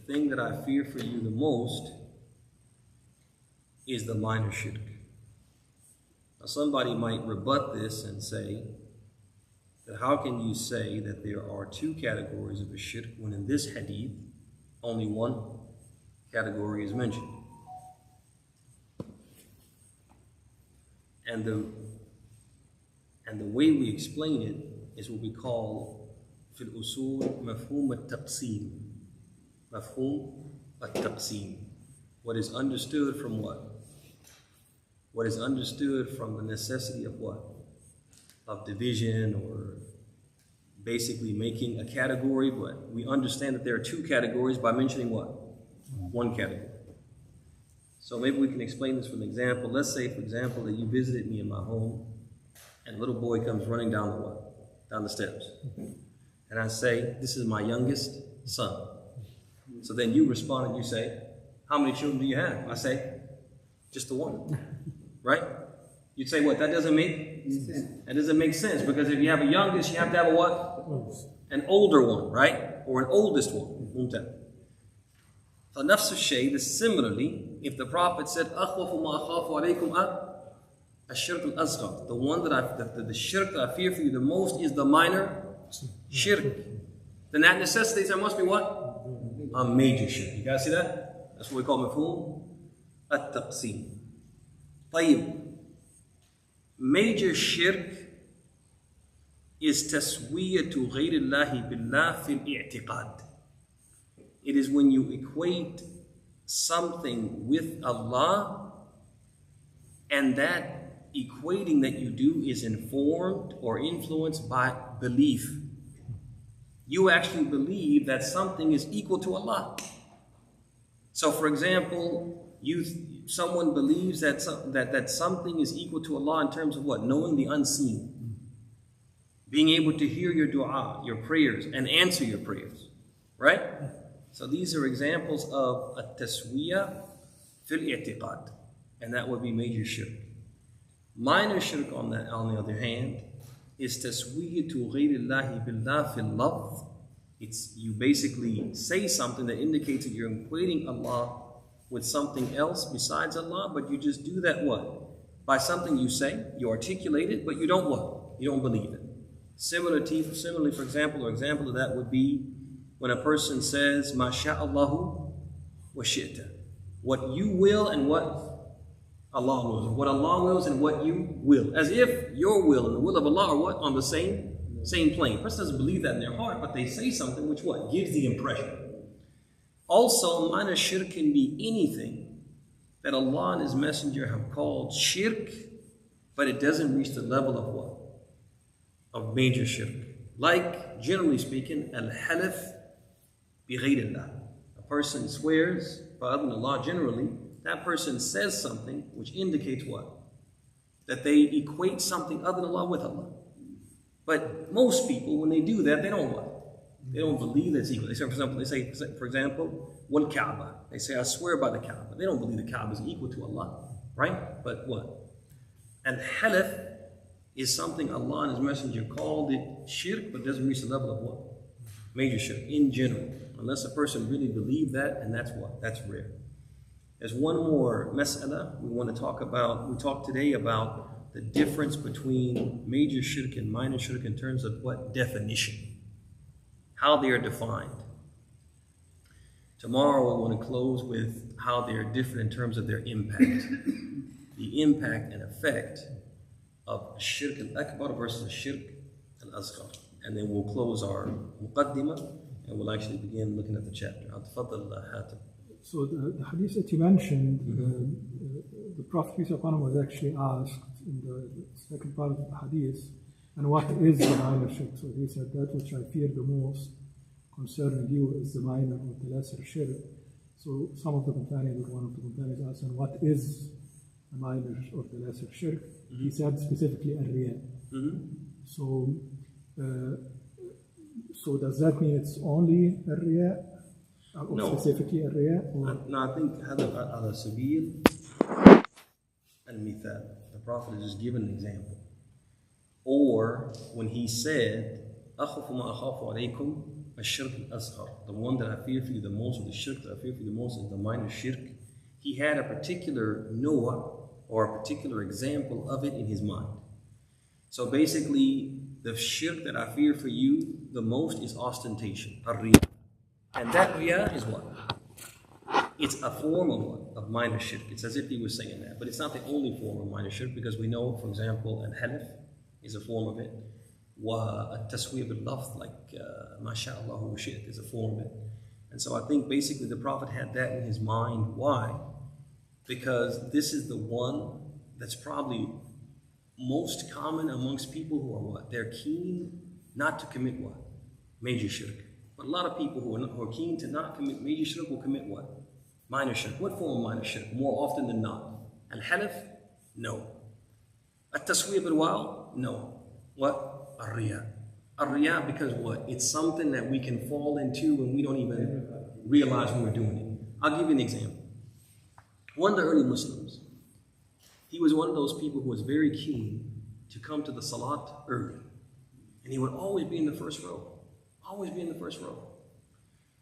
thing that I fear for you the most is the minor shirk. Now somebody might rebut this and say that how can you say that there are two categories of a shirk when in this hadith only one category is mentioned? And the way we explain it is what we call fil usul mafhum at-taqsim. Mafhum at-taqsim. What is understood from what? What is understood from the necessity of what? Of division, or basically making a category, but we understand that there are two categories by mentioning what? One category. So maybe we can explain this with an example. Let's say, for example, that you visited me in my home and a little boy comes running down the what? Down the steps. And I say, this is my youngest son. So then you respond and you say, how many children do you have? I say, just the one. Right? You'd say what? That doesn't make sense. That doesn't make sense, because if you have a youngest, you have to have a what? An older one, right? Or an oldest one. فنفس الشيء, similarly, if the Prophet said, أخوف ما أخاف عليكم الشرك الأصغر, the one that the shirk that I fear for you the most is the minor shirk, then that necessitates there must be what? A major shirk. You guys see that? That's what we call mafhum at-taqsim. طيب, major shirk is تسوية غير الله بالله في الاعتقاد. It is when you equate something with Allah, and that equating that you do is informed or influenced by belief. You actually believe that something is equal to Allah. So for example, someone believes that something is equal to Allah in terms of what? Knowing the unseen. Being able to hear your dua, your prayers, and answer your prayers. Right? So these are examples of a taswiyah fil i'tiqad, and that would be major shirk. Minor shirk, on the other hand, is taswiyatu ghayrillahi billah fil lafz. It's you basically say something that indicates that you're equating Allah with something else besides Allah, but you just do that what? By something you say, you articulate it, but you don't what? You don't believe it. Similarly, for example, or example of that would be when a person says, Ma sha'allahu wa shi'ta. What you will and what Allah wills. What Allah wills and what you will. As if your will and the will of Allah are what? On the same plane. A person doesn't believe that in their heart, but they say something which what? Gives the impression. Also, minor shirk can be anything that Allah and His Messenger have called shirk, but it doesn't reach the level of what? Of major shirk. Like, generally speaking, al-halaf bi ghayrillah. A person swears by other than Allah. Generally, that person says something which indicates what? That they equate something other than Allah with Allah. But most people, when they do that, they don't what? They don't believe that it's equal. They say, for example, wal Kaaba. They say, I swear by the Kaaba. They don't believe the Kaaba is equal to Allah. Right? But what? Al-halaf is something Allah and His Messenger called it shirk, but doesn't reach the level of what? Major shirk in general. Unless a person really believes that, and that's what? That's rare. There's one more mas'ala we want to talk about. We talked today about the difference between major shirk and minor shirk in terms of what? Definition. How they are defined. Tomorrow we want to close with how they are different in terms of their impact. The impact and effect of shirk al-akbar versus shirk al-asghar. And then we'll close our muqaddimah and we'll actually begin looking at the chapter. Tafadhal Hatim. So the hadith that you mentioned, the Prophet peace upon him was actually asked in the second part of the hadith, and what is the minor shirk? So he said, that which I fear the most concerning you is the minor or the lesser shirk. So some of the companions, or one of the companions asked him, what is the minor or the lesser shirk? He said specifically al-riya. So does that mean it's only al-riya? No. Specifically al-riya? No, I think على سبيل المثال. The Prophet has just given an example. Or when he said, أخف ما أخاف عليكم الشرك الأصغر, the one that I fear for you the most, or the shirk that I fear for you the most is the minor shirk. He had a particular Noah or a particular example of it in his mind. So basically, the shirk that I fear for you the most is ostentation, ar-riya. And that riya is what? It's a form of what? Of minor shirk. It's as if he was saying that. But it's not the only form of minor shirk, because we know, for example, al-halaf is a form of it. Wa-at-tasweer bil-lafz, like masha'Allah wa shi't, is a form of it. And so I think basically the Prophet had that in his mind. Why? Because this is the one that's probably most common amongst people who are what? They're keen not to commit what? Major shirk. But a lot of people who are keen to not commit major shirk will commit what? Minor shirk. What form of minor shirk? More often than not. Al-halaf? No. At-tasweer bil-waw? No. What? Ar-riya. Ar-riya, because what? It's something that we can fall into when we don't even realize when we're doing it. I'll give you an example. One of the early Muslims, he was one of those people who was very keen to come to the salat early. And he would always be in the first row. Always be in the first row.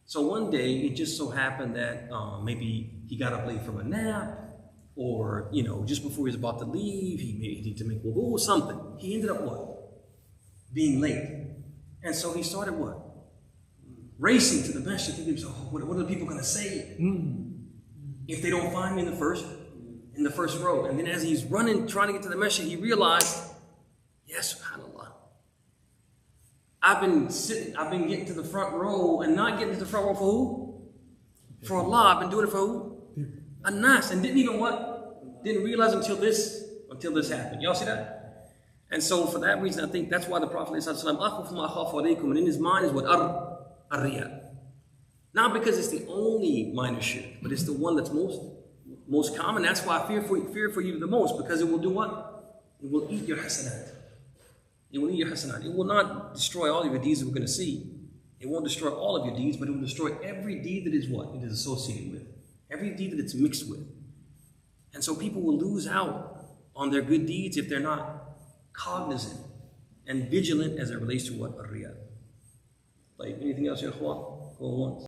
So one day, it just so happened that maybe he got up late from a nap, or, just before he was about to leave, he needed to make wudu or something. He ended up what? Being late. And so he started what? Racing to the masjid, thinking, so what are the people going to say if they don't find me in the first row? And then as he's running, trying to get to the masjid, he realized, yes, subhanAllah, I've been getting to the front row and not getting to the front row for who? For Allah. I've been doing it for who? An-nas. And didn't even what? Didn't realize until this happened. Y'all see that? And so for that reason, I think that's why the Prophet ﷺ, and in his mind is what? Ar-riya. Not because it's the only minor shirk, but it's the one that's most common. That's why I fear for you the most, because it will do what? It will eat your hasanat. It will eat your hasanat. It will not destroy all of your deeds that we're going to see. It won't destroy all of your deeds, but it will destroy every deed that is what? It is associated with. Every deed that it's mixed with. And so people will lose out on their good deeds if they're not cognizant and vigilant as it relates to what? Ar-riya. Like anything else, ya ikhwan? Go on once.